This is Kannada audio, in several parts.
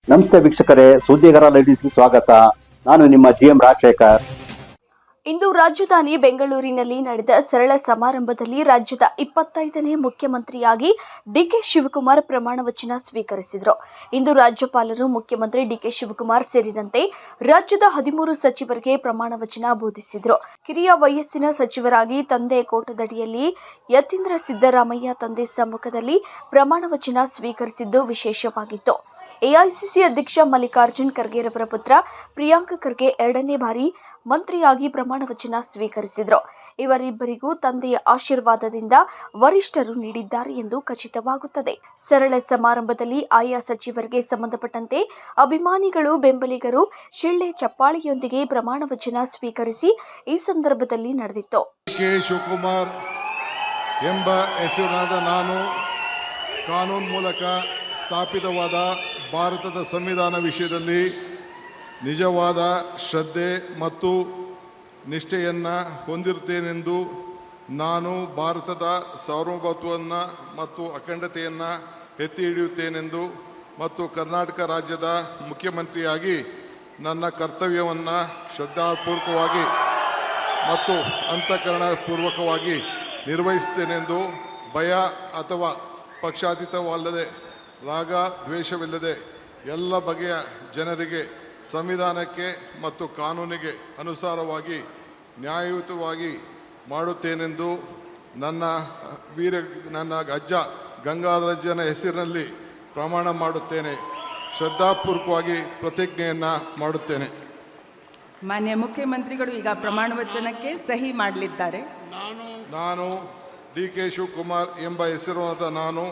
ನಮಸ್ತೆ ವೀಕ್ಷಕರೇ, ಸುದ್ದಿಗಾರ ಲೇಡೀಸ್ಗೆ ಸ್ವಾಗತ. ನಾನು ನಿಮ್ಮ GM ರಾಜಶೇಖರ್. ಇಂದು ರಾಜಧಾನಿ ಬೆಂಗಳೂರಿನಲ್ಲಿ ನಡೆದ ಸರಳ ಸಮಾರಂಭದಲ್ಲಿ ರಾಜ್ಯದ 25ನೇ ಮುಖ್ಯಮಂತ್ರಿಯಾಗಿ ಡಿಕೆ ಶಿವಕುಮಾರ್ ಪ್ರಮಾಣ ವಚನ ಸ್ವೀಕರಿಸಿದರು. ಇಂದು ರಾಜ್ಯಪಾಲರು ಮುಖ್ಯಮಂತ್ರಿ ಡಿಕೆ ಶಿವಕುಮಾರ್ ಸೇರಿದಂತೆ ರಾಜ್ಯದ 13 ಸಚಿವರಿಗೆ ಪ್ರಮಾಣ ವಚನ ಬೋಧಿಸಿದರು. ಕಿರಿಯ ವಯಸ್ಸಿನ ಸಚಿವರಾಗಿ ತಂದೆ ಕೋಟದಡಿಯಲ್ಲಿ ಯತೀಂದ್ರ ಸಿದ್ದರಾಮಯ್ಯ ತಂದೆ ಸಮ್ಮುಖದಲ್ಲಿ ಪ್ರಮಾಣ ವಚನ ಸ್ವೀಕರಿಸಿದ್ದು ವಿಶೇಷವಾಗಿತ್ತು. ಎಐಸಿಸಿ ಅಧ್ಯಕ್ಷ ಮಲ್ಲಿಕಾರ್ಜುನ್ ಖರ್ಗೆರವರ ಪುತ್ರ ಪ್ರಿಯಾಂಕ್ ಖರ್ಗೆ 2ನೇ ಬಾರಿ ಮಂತ್ರಿಯಾಗಿ ಪ್ರಮಾಣ ವಚನ ಸ್ವೀಕರಿಸಿದರು. ಇವರಿಬ್ಬರಿಗೂ ತಂದೆಯ ಆಶೀರ್ವಾದದಿಂದ ವರಿಷ್ಠರು ನೀಡಿದ್ದಾರೆ ಎಂದು ಖಚಿತವಾಗುತ್ತದೆ. ಸರಳ ಸಮಾರಂಭದಲ್ಲಿ ಆಯಾ ಸಚಿವರಿಗೆ ಸಂಬಂಧಪಟ್ಟಂತೆ ಅಭಿಮಾನಿಗಳು, ಬೆಂಬಲಿಗರು ಶಿಳ್ಳೆ ಚಪ್ಪಾಳೆಯೊಂದಿಗೆ ಪ್ರಮಾಣ ವಚನ ಸ್ವೀಕರಿಸಿ ಈ ಸಂದರ್ಭದಲ್ಲಿ ನಡೆದಿತ್ತು. ಕೆ ಶಿವಕುಮಾರ್ ಎಂಬ ಹೆಸರಿನಾದ ನಾನು ಕಾನೂನು ಮೂಲಕ ಸ್ಥಾಪಿತವಾದ ಭಾರತದ ಸಂವಿಧಾನ ವಿಷಯದಲ್ಲಿ ನಿಜವಾದ ಶ್ರದ್ಧೆ ಮತ್ತು ನಿಷ್ಠೆಯನ್ನು ಹೊಂದಿರುತ್ತೇನೆಂದು ನಾನು ಭಾರತದ ಸಾರ್ವಭೌಮತ್ವವನ್ನು ಮತ್ತು ಅಖಂಡತೆಯನ್ನು ಎತ್ತಿ ಹಿಡಿಯುತ್ತೇನೆಂದು ಮತ್ತು ಕರ್ನಾಟಕ ರಾಜ್ಯದ ಮುಖ್ಯಮಂತ್ರಿಯಾಗಿ ನನ್ನ ಕರ್ತವ್ಯವನ್ನು ಶ್ರದ್ಧಾಪೂರ್ವಕವಾಗಿ ಮತ್ತು ಅಂತಃಕರಣಪೂರ್ವಕವಾಗಿ ನಿರ್ವಹಿಸುತ್ತೇನೆಂದು ಭಯ ಅಥವಾ ಪಕ್ಷಾತೀತವಲ್ಲದೆ ರಾಗ ದ್ವೇಷವಿಲ್ಲದೆ ಎಲ್ಲ ಬಗೆಯ ಜನರಿಗೆ ಸಂವಿಧಾನಕ್ಕೆ ಮತ್ತು ಕಾನೂನಿಗೆ ಅನುಸಾರವಾಗಿ ನ್ಯಾಯಯುತವಾಗಿ ಮಾಡುತ್ತೇನೆಂದು ನನ್ನ ಅಜ್ಜ ಗಂಗಾಧರಜ್ಜನ ಹೆಸರಿನಲ್ಲಿ ಪ್ರಮಾಣ ಮಾಡುತ್ತೇನೆ. ಶ್ರದ್ಧಾಪೂರ್ವಕವಾಗಿ ಪ್ರತಿಜ್ಞೆಯನ್ನು ಮಾಡುತ್ತೇನೆ. ಮಾನ್ಯ ಮುಖ್ಯಮಂತ್ರಿಗಳು ಈಗ ಪ್ರಮಾಣ ವಚನಕ್ಕೆ ಸಹಿ ಮಾಡಲಿದ್ದಾರೆ. ನಾನು ಡಿಕೆ ಶಿವಕುಮಾರ್ ಎಂಬ ಹೆಸರಾದ ನಾನು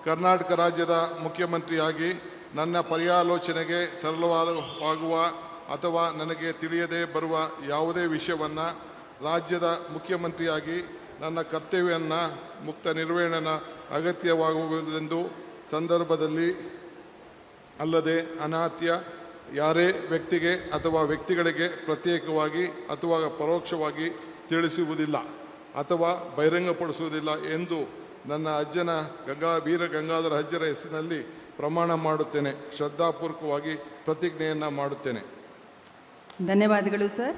ಕರ್ನಾಟಕ ರಾಜ್ಯದ ಮುಖ್ಯಮಂತ್ರಿಯಾಗಿ ನನ್ನ ಪರ್ಯಾಲೋಚನೆಗೆ ತರಲಾಗುವ ಅಥವಾ ನನಗೆ ತಿಳಿಯದೇ ಬರುವ ಯಾವುದೇ ವಿಷಯವನ್ನು ರಾಜ್ಯದ ಮುಖ್ಯಮಂತ್ರಿಯಾಗಿ ನನ್ನ ಕರ್ತವ್ಯವನ್ನು ಮುಕ್ತ ನಿರ್ವಹಣೆ ಅಗತ್ಯವಾಗುವುದೆಂದು ಸಂದರ್ಭದಲ್ಲಿ ಅಲ್ಲದೆ ಅನಾತ್ಯ ಯಾರೇ ವ್ಯಕ್ತಿಗೆ ಅಥವಾ ವ್ಯಕ್ತಿಗಳಿಗೆ ಪ್ರತ್ಯೇಕವಾಗಿ ಅಥವಾ ಪರೋಕ್ಷವಾಗಿ ತಿಳಿಸುವುದಿಲ್ಲ ಅಥವಾ ಬಹಿರಂಗಪಡಿಸುವುದಿಲ್ಲ ಎಂದು ನನ್ನ ಅಜ್ಜನ ವೀರ ಗಂಗಾಧರ ಅಜ್ಜರ ಹೆಸರಿನಲ್ಲಿ ಪ್ರಮಾಣ ಮಾಡುತ್ತೇನೆ. ಶ್ರದ್ಧಾಪೂರ್ವಕವಾಗಿ ಪ್ರತಿಜ್ಞೆಯನ್ನು ಮಾಡುತ್ತೇನೆ. ಧನ್ಯವಾದಗಳು ಸರ್.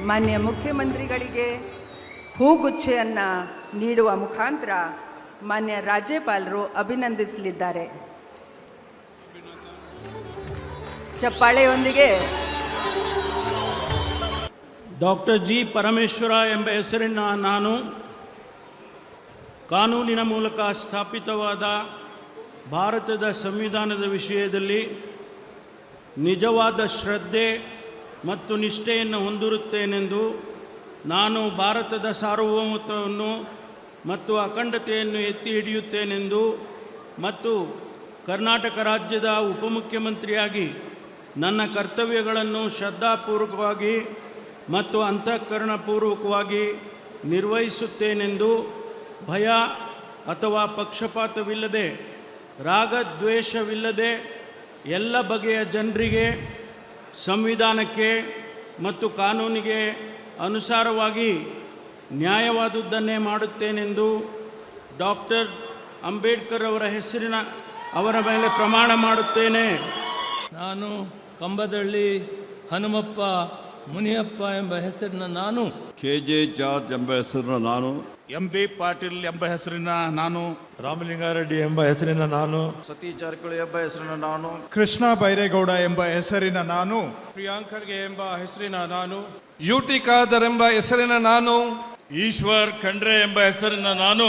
ಮಾನ್ಯ ಮುಖ್ಯಮಂತ್ರಿಗಳಿಗೆ ಹೂಗುಚ್ಛೆಯನ್ನು ನೀಡುವ ಮುಖಾಂತರ ಮಾನ್ಯ ರಾಜ್ಯಪಾಲರು ಅಭಿನಂದಿಸಲಿದ್ದಾರೆ. ಚಪ್ಪಾಳೆಯೊಂದಿಗೆ ಡಾಕ್ಟರ್ G. ಪರಮೇಶ್ವರ ಎಂಬ ಹೆಸರಿನ ನಾನು ಕಾನೂನಿನ ಮೂಲಕ ಸ್ಥಾಪಿತವಾದ ಭಾರತದ ಸಂವಿಧಾನದ ವಿಷಯದಲ್ಲಿ ನಿಜವಾದ ಶ್ರದ್ಧೆ ಮತ್ತು ನಿಷ್ಠೆಯನ್ನು ಹೊಂದಿರುತ್ತೇನೆಂದು ನಾನು ಭಾರತದ ಸಾರ್ವಭೌಮತ್ವವನ್ನು ಮತ್ತು ಅಖಂಡತೆಯನ್ನು ಎತ್ತಿ ಹಿಡಿಯುತ್ತೇನೆಂದು ಮತ್ತು ಕರ್ನಾಟಕ ರಾಜ್ಯದ ಉಪಮುಖ್ಯಮಂತ್ರಿಯಾಗಿ ನನ್ನ ಕರ್ತವ್ಯಗಳನ್ನು ಶ್ರದ್ಧಾಪೂರ್ವಕವಾಗಿ ಮತ್ತು ಅಂತಃಕರಣಪೂರ್ವಕವಾಗಿ ನಿರ್ವಹಿಸುತ್ತೇನೆಂದು ಭಯ ಅಥವಾ ಪಕ್ಷಪಾತವಿಲ್ಲದೆ ರಾಗದ್ವೇಷವಿಲ್ಲದೆ ಎಲ್ಲ ಬಗೆಯ ಜನರಿಗೆ ಸಂವಿಧಾನಕ್ಕೆ ಮತ್ತು ಕಾನೂನಿಗೆ ಅನುಸಾರವಾಗಿ ನ್ಯಾಯವಾದುದನ್ನೇ ಮಾಡುತ್ತೇನೆಂದು ಡಾಕ್ಟರ್ ಅಂಬೇಡ್ಕರ್ ಅವರ ಮೇಲೆ ಪ್ರಮಾಣ ಮಾಡುತ್ತೇನೆ. ನಾನು ಕಂಬದಳ್ಳಿ ಹನುಮಪ್ಪ ಮುನಿಯಪ್ಪ ಎಂಬ ಹೆಸರಿನ ನಾನು KJ ಜಾರ್ಜ್ ಎಂಬ ಹೆಸರಿನ ನಾನು MB ಪಾಟೀಲ್ ಎಂಬ ಹೆಸರಿನ ನಾನು ರಾಮಲಿಂಗಾರೆಡ್ಡಿ ಎಂಬ ಹೆಸರಿನ ನಾನು ಸತೀಶ್ ಜಾರಕಿಹೊಳಿ ಎಂಬ ಹೆಸರಿನ ನಾನು ಕೃಷ್ಣ ಬೈರೇಗೌಡ ಎಂಬ ಹೆಸರಿನ ನಾನು ಪ್ರಿಯಾಂಕ್ ಖರ್ಗೆ ಎಂಬ ಹೆಸರಿನ ನಾನು UT ಖಾದರ್ ಎಂಬ ಹೆಸರಿನ ನಾನು ಈಶ್ವರ್ ಖಂಡ್ರೆ ಎಂಬ ಹೆಸರಿನ ನಾನು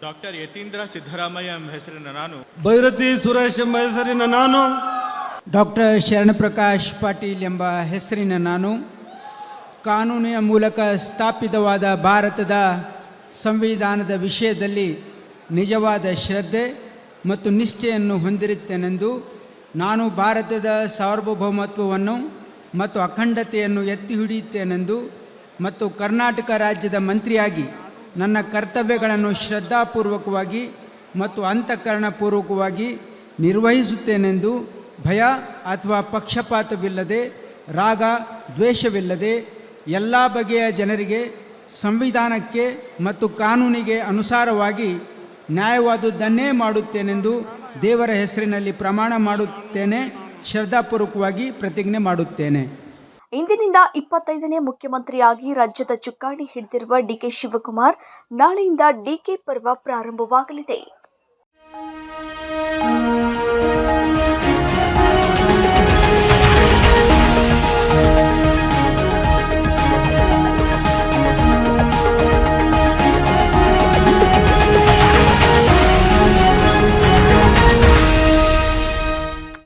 ಡಾಕ್ಟರ್ ಯತೀಂದ್ರ ಸಿದ್ದರಾಮಯ್ಯ ಎಂಬ ಹೆಸರಿನ ನಾನು ಭೈರತಿ ಸುರೇಶ್ ಎಂಬ ಹೆಸರಿನ ನಾನು ಡಾಕ್ಟರ್ ಶರಣಪ್ರಕಾಶ್ ಪಾಟೀಲ್ ಎಂಬ ಹೆಸರಿನ ನಾನು ಕಾನೂನಿನ ಮೂಲಕ ಸ್ಥಾಪಿತವಾದ ಭಾರತದ ಸಂವಿಧಾನದ ವಿಷಯದಲ್ಲಿ ನಿಜವಾದ ಶ್ರದ್ಧೆ ಮತ್ತು ನಿಷ್ಠೆಯನ್ನು ಹೊಂದಿರುತ್ತೇನೆಂದು ನಾನು ಭಾರತದ ಸಾರ್ವಭೌಮತ್ವವನ್ನು ಮತ್ತು ಅಖಂಡತೆಯನ್ನು ಎತ್ತಿ ಹಿಡಿಯುತ್ತೇನೆಂದು ಮತ್ತು ಕರ್ನಾಟಕ ರಾಜ್ಯದ ಮಂತ್ರಿಯಾಗಿ ನನ್ನ ಕರ್ತವ್ಯಗಳನ್ನು ಶ್ರದ್ಧಾಪೂರ್ವಕವಾಗಿ ಮತ್ತು ಅಂತಃಕರಣಪೂರ್ವಕವಾಗಿ ನಿರ್ವಹಿಸುತ್ತೇನೆಂದು ಭಯ ಅಥವಾ ಪಕ್ಷಪಾತವಿಲ್ಲದೆ ರಾಗ ದ್ವೇಷವಿಲ್ಲದೆ ಎಲ್ಲ ಬಗೆಯ ಜನರಿಗೆ ಸಂವಿಧಾನಕ್ಕೆ ಮತ್ತು ಕಾನೂನಿಗೆ ಅನುಸಾರವಾಗಿ ನ್ಯಾಯವಾದುದನ್ನೇ ಮಾಡುತ್ತೇನೆಂದು ದೇವರ ಹೆಸರಿನಲ್ಲಿ ಪ್ರಮಾಣ ಮಾಡುತ್ತೇನೆ. ಶ್ರದ್ಧಾಪೂರ್ವಕವಾಗಿ ಪ್ರತಿಜ್ಞೆ ಮಾಡುತ್ತೇನೆ. ಇಂದಿನಿಂದ 25ನೇ ಮುಖ್ಯಮಂತ್ರಿಯಾಗಿ ರಾಜ್ಯದ ಚುಕ್ಕಾಣಿ ಹಿಡಿದಿರುವ ಡಿಕೆ ಶಿವಕುಮಾರ್ ನಾಳೆಯಿಂದ ಡಿಕೆ ಪರ್ವ ಪ್ರಾರಂಭವಾಗಲಿದೆ.